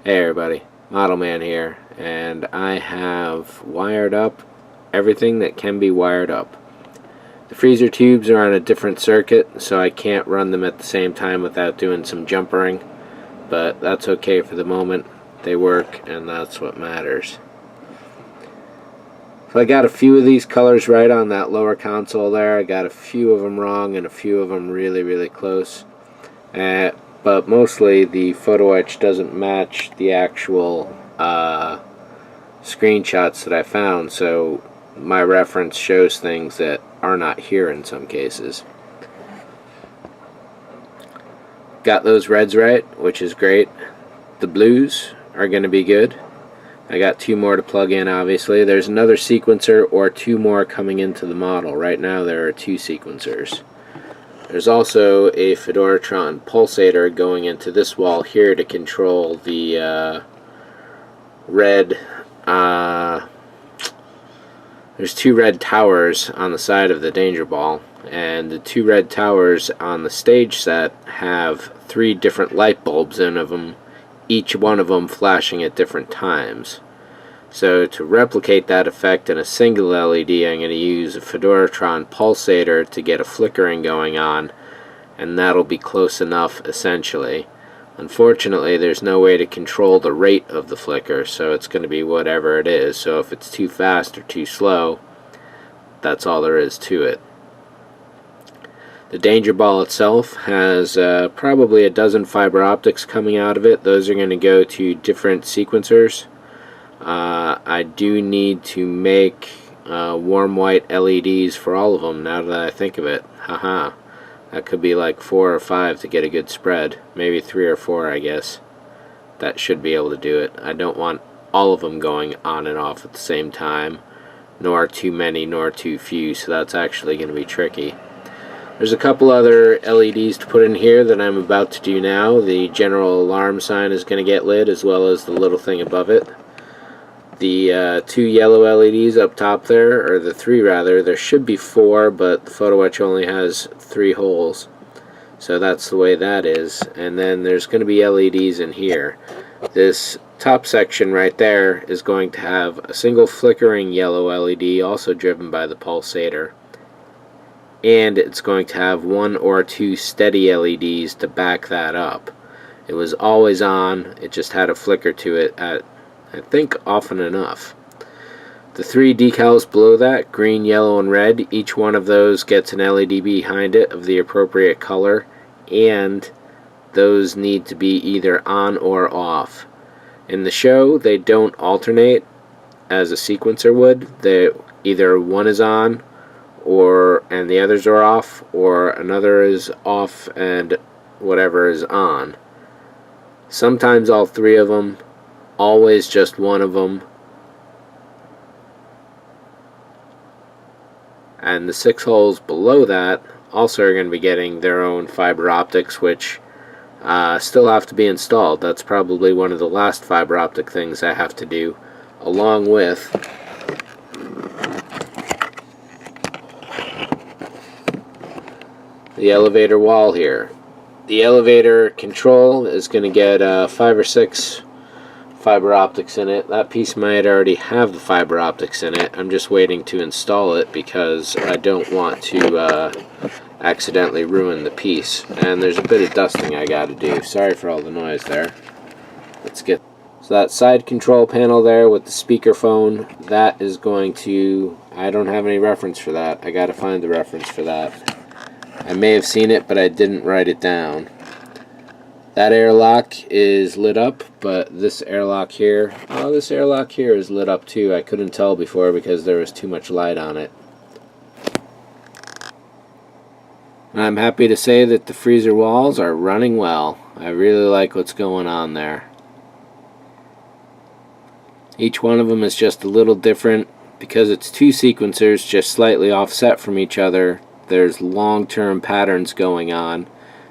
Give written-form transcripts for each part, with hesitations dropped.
Hey everybody, ModelMan here, and I have wired up everything that can be wired up. The freezer tubes are on a different circuit, so I can't run them at the same time without doing some jumpering, but that's okay for the moment. They work, and that's what matters. So I got a few of these colors right on that lower console there. I got a few of them wrong and a few of them really close. But mostly the photo etch doesn't match the actual screenshots that I found, so my reference shows things that are not here in some cases. Got those reds right, which is great. The blues are going to be good. I got two more to plug in, obviously. There's another sequencer or two more coming into the model. Right now there are two sequencers. There's also a Fedoratron pulsator going into this wall here to control the red. There's two red towers on the side of the danger ball, and the two red towers on the stage set have three different light bulbs in them, each one of them flashing at different times. So to replicate that effect in a single LED, I'm going to use a Fedoratron pulsator to get a flickering going on, and that'll be close enough essentially. Unfortunately, there's no way to control the rate of the flicker, so it's going to be whatever it is. So if it's too fast or too slow, that's all there is to it. The danger ball itself has probably a dozen fiber optics coming out of it. Those are going to go to different sequencers. I do need to make warm white LEDs for all of them now that I think of it. Haha. That could be like 4 or 5 to get a good spread. Maybe 3 or 4, I guess. That should be able to do it. I don't want all of them going on and off at the same time, nor too many nor too few, so that's actually going to be tricky. There's a couple other LEDs to put in here that I'm about to do now. The general alarm sign is going to get lit, as well as the little thing above it. The two yellow LEDs up top there, or the three rather, there should be 4, but the photo etch only has 3 holes. So that's the way that is. And then there's going to be LEDs in here. This top section right there is going to have a single flickering yellow LED, also driven by the pulsator. And it's going to have 1 or 2 steady LEDs to back that up. It was always on, it just had a flicker to it at, I think, often enough. The 3 decals below that, green, yellow, and red, each one of those gets an LED behind it of the appropriate color, and those need to be either on or off. In the show, they don't alternate as a sequencer would. Either one is on and the others are off, or another is off and whatever is on. Sometimes all 3 of them, always just one of them. And the 6 holes below that also are going to be getting their own fiber optics, which still have to be installed. That's probably one of the last fiber optic things I have to do, along with the elevator wall here. The elevator control is going to get 5 or 6 fiber optics in it. That piece might already have the fiber optics in it. I'm just waiting to install it because I don't want to accidentally ruin the piece. And there's a bit of dusting I got to do. Sorry for all the noise there. Let's get so that side control panel there with the speakerphone, that is going to, I don't have any reference for that. I got to find the reference for that. I may have seen it, but I didn't write it down. That airlock is lit up, but this airlock here, this airlock here is lit up too. I couldn't tell before because there was too much light on it. I'm happy to say that the freezer walls are running well. I really like what's going on there. Each one of them is just a little different because it's 2 sequencers just slightly offset from each other. There's long-term patterns going on,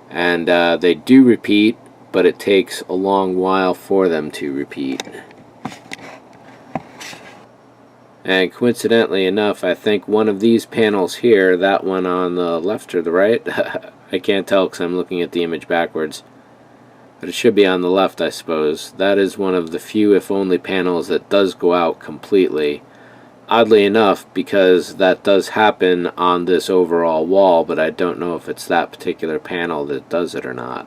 and they do repeat, but it takes a long while for them to repeat. And coincidentally enough, I think one of these panels here, that one on the left or the right, I can't tell because I'm looking at the image backwards, But it should be on the left, I suppose. That is one of the few, if only, panels that does go out completely. Oddly enough, because that does happen on this overall wall, but I don't know if it's that particular panel that does it or not.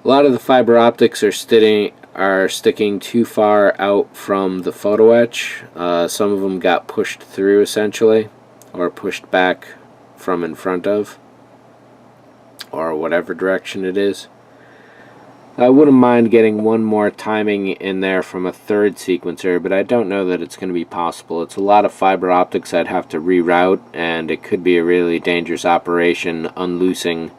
A lot of the fiber optics are sticking too far out from the photo etch. Some of them got pushed through, essentially, or pushed back from in front of, or whatever direction it is. I wouldn't mind getting one more timing in there from a third sequencer, but I don't know that it's going to be possible. It's a lot of fiber optics I'd have to reroute, and it could be a really dangerous operation unloosing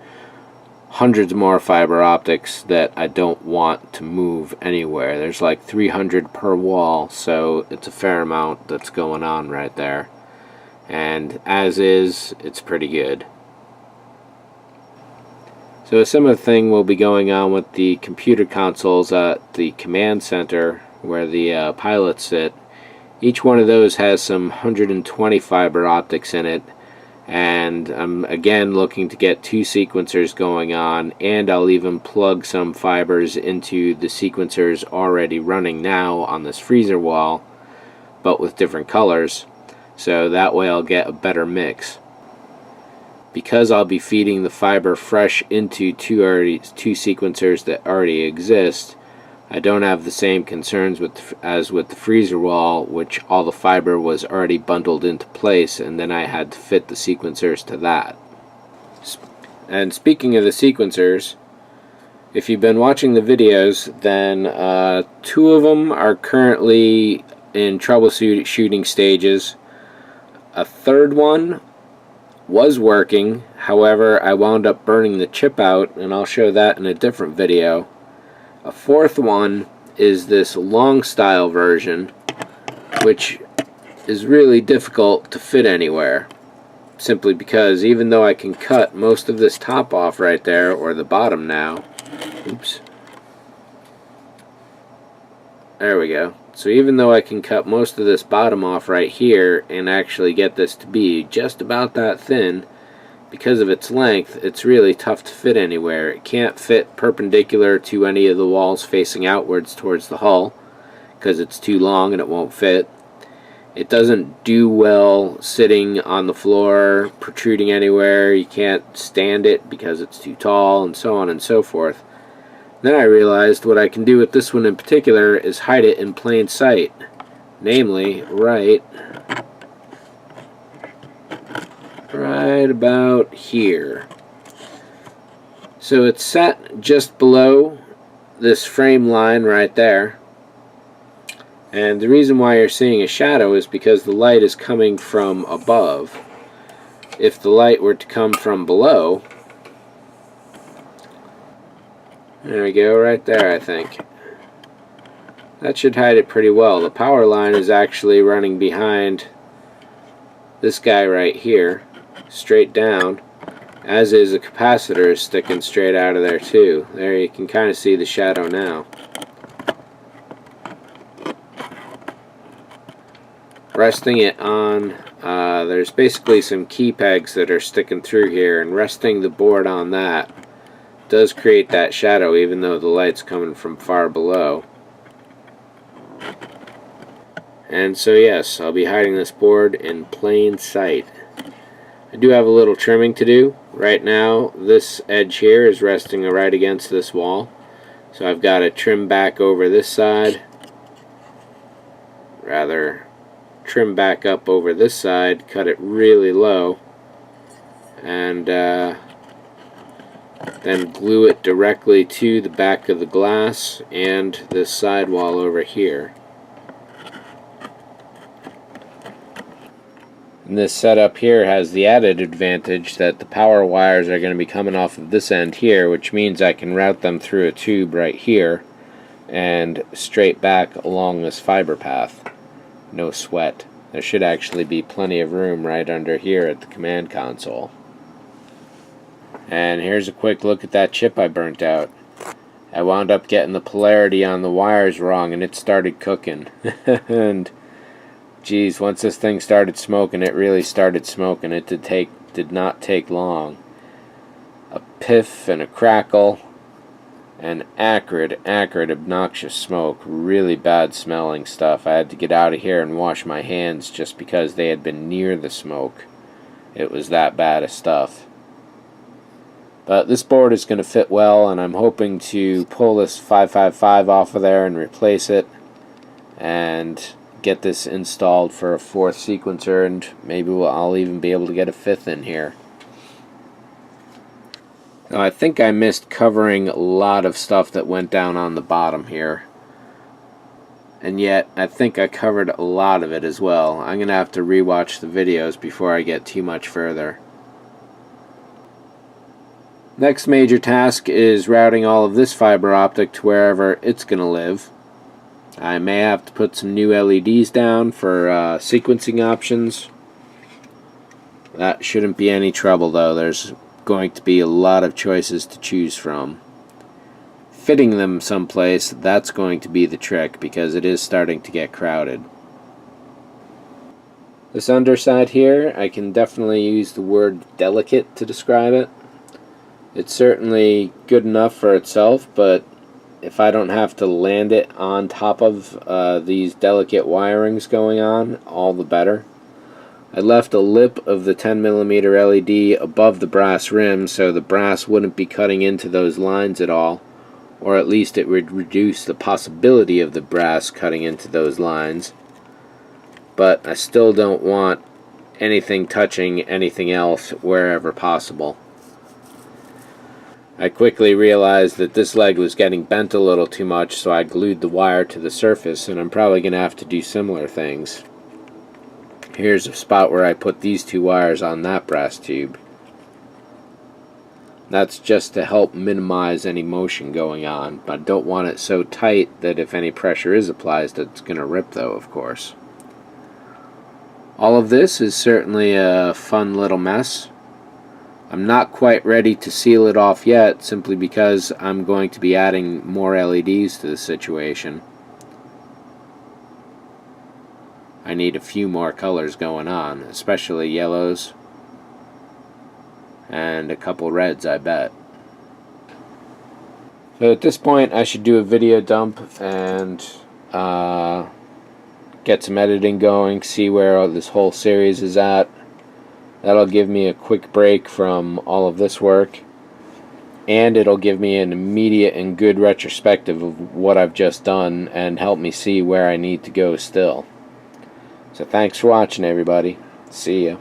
hundreds more fiber optics that I don't want to move anywhere. There's like 300 per wall, so it's a fair amount that's going on right there. And as is, it's pretty good. So a similar thing will be going on with the computer consoles at the command center where the pilots sit. Each one of those has some 120 fiber optics in it, and I'm again looking to get two sequencers going on, and I'll even plug some fibers into the sequencers already running now on this freezer wall, but with different colors, so that way I'll get a better mix. Because I'll be feeding the fiber fresh into two sequencers that already exist, I don't have the same concerns as with the freezer wall, which all the fiber was already bundled into place, and then I had to fit the sequencers to that. And speaking of the sequencers, if you've been watching the videos, then two of them are currently in troubleshooting stages. A third one was working, however I wound up burning the chip out, and I'll show that in a different video. A fourth one is this long style version, which is really difficult to fit anywhere, simply because even though I can cut most of this top off right there, or the bottom now, oops, there we go. So even though I can cut most of this bottom off right here and actually get this to be just about that thin, because of its length, it's really tough to fit anywhere. It can't fit perpendicular to any of the walls facing outwards towards the hull, because it's too long and it won't fit. It doesn't do well sitting on the floor, protruding anywhere. You can't stand it because it's too tall, and so on and so forth. Then I realized what I can do with this one in particular is hide it in plain sight, namely right about here. So it's set just below this frame line right there, and the reason why you're seeing a shadow is because the light is coming from above. If the light were to come from below, there we go, right there, I think. That should hide it pretty well. The power line is actually running behind this guy right here, straight down, as is a capacitor sticking straight out of there too. There, you can kind of see the shadow now. Resting it on, there's basically some key pegs that are sticking through here, and resting the board on that does create that shadow even though the light's coming from far below. And so yes, I'll be hiding this board in plain sight. I do have a little trimming to do. Right now this edge here is resting right against this wall, so I've got to trim back over this side, rather trim back up over this side, cut it really low, and then glue it directly to the back of the glass and this sidewall over here. And this setup here has the added advantage that the power wires are going to be coming off of this end here, which means I can route them through a tube right here and straight back along this fiber path. No sweat. There should actually be plenty of room right under here at the command console. And here's a quick look at that chip I burnt out. I wound up getting the polarity on the wires wrong, and it started cooking. And geez, once this thing started smoking, it really started smoking. It did not take long. piff and a crackle, and acrid, obnoxious smoke. Really bad smelling stuff. I had to get out of here and wash my hands just because they had been near the smoke. It was that bad of stuff. But this board is going to fit well, and I'm hoping to pull this 555 off of there and replace it and get this installed for a 4th sequencer, and maybe I'll even be able to get a 5th in here. Now, I think I missed covering a lot of stuff that went down on the bottom here, and yet I think I covered a lot of it as well. I'm going to have to rewatch the videos before I get too much further. Next major task is routing all of this fiber optic to wherever it's going to live. I may have to put some new LEDs down for sequencing options. That shouldn't be any trouble though. There's going to be a lot of choices to choose from. Fitting them someplace, that's going to be the trick, because it is starting to get crowded. This underside here, I can definitely use the word delicate to describe it. It's certainly good enough for itself, but if I don't have to land it on top of these delicate wirings going on, all the better. I left a lip of the 10mm LED above the brass rim so the brass wouldn't be cutting into those lines at all, or at least it would reduce the possibility of the brass cutting into those lines. But I still don't want anything touching anything else wherever possible. I quickly realized that this leg was getting bent a little too much, so I glued the wire to the surface, and I'm probably going to have to do similar things. Here's a spot where I put these 2 wires on that brass tube. That's just to help minimize any motion going on, but I don't want it so tight that if any pressure is applied, it's going to rip though, of course. All of this is certainly a fun little mess. I'm not quite ready to seal it off yet, simply because I'm going to be adding more LEDs to the situation. I need a few more colors going on, especially yellows and a couple reds, I bet. So at this point I should do a video dump and get some editing going, see where this whole series is at. That'll give me a quick break from all of this work, and it'll give me an immediate and good retrospective of what I've just done and help me see where I need to go still. So thanks for watching, everybody. See ya.